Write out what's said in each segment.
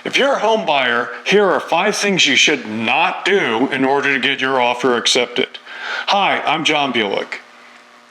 If you're a home buyer, here are 5 things you should not do in order to get your offer accepted. Hi, I'm John Bulick.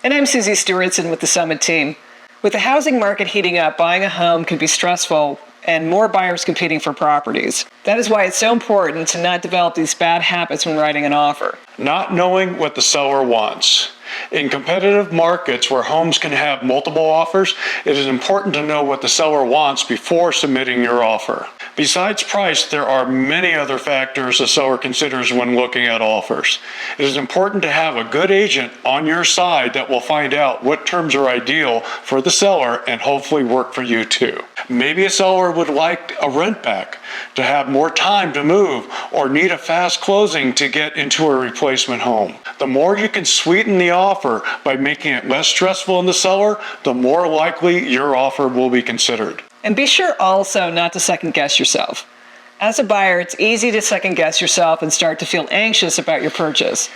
And I'm Susie Stewartson with the Summit team. With the housing market heating up, buying a home can be stressful and more buyers competing for properties. That is why it's so important to not develop these bad habits when writing an offer. Not knowing what the seller wants. In competitive markets where homes can have multiple offers, it is important to know what the seller wants before submitting your offer. Besides price, there are many other factors the seller considers when looking at offers. It is important to have a good agent on your side that will find out what terms are ideal for the seller and hopefully work for you too. Maybe a seller would like a rent back to have more time to move or need a fast closing to get into a replacement home. The more you can sweeten the offer by making it less stressful on the seller, the more likely your offer will be considered. And be sure also not to second guess yourself. As a buyer, it's easy to second guess yourself and start to feel anxious about your purchase.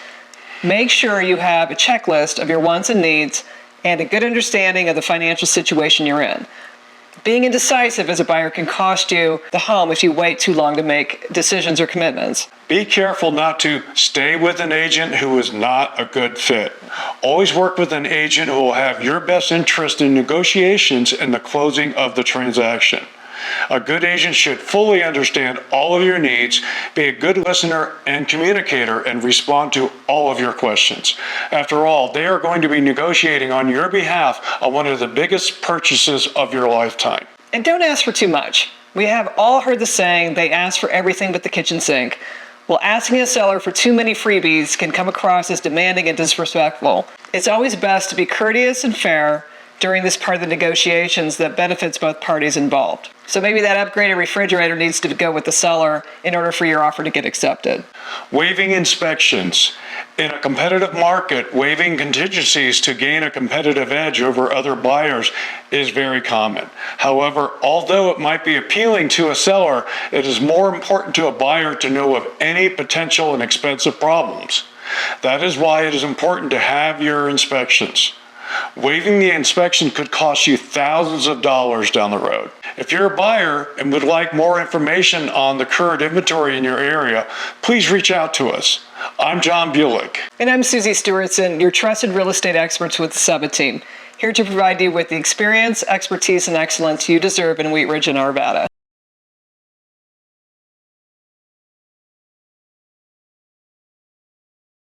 Make sure you have a checklist of your wants and needs and a good understanding of the financial situation you're in. Being indecisive as a buyer can cost you the home if you wait too long to make decisions or commitments. Be careful not to stay with an agent who is not a good fit. Always work with an agent who will have your best interest in negotiations and the closing of the transaction. A good agent should fully understand all of your needs, be a good listener and communicator, and respond to all of your questions. After all, they are going to be negotiating on your behalf on one of the biggest purchases of your lifetime. And don't ask for too much. We have all heard the saying, they ask for everything but the kitchen sink. Well, asking a seller for too many freebies can come across as demanding and disrespectful. It's always best to be courteous and fair during this part of the negotiations that benefits both parties involved. So maybe that upgraded refrigerator needs to go with the seller in order for your offer to get accepted. Waiving inspections. In a competitive market, waiving contingencies to gain a competitive edge over other buyers is very common. However, although it might be appealing to a seller, it is more important to a buyer to know of any potential and expensive problems. That is why it is important to have your inspections. Waiving the inspection could cost you thousands of dollars down the road. If you're a buyer and would like more information on the current inventory in your area, please reach out to us. I'm John Bulick. And I'm Susie Stewartson, your trusted real estate experts with the Summit team, here to provide you with the experience, expertise, and excellence you deserve in Wheat Ridge and Arvada.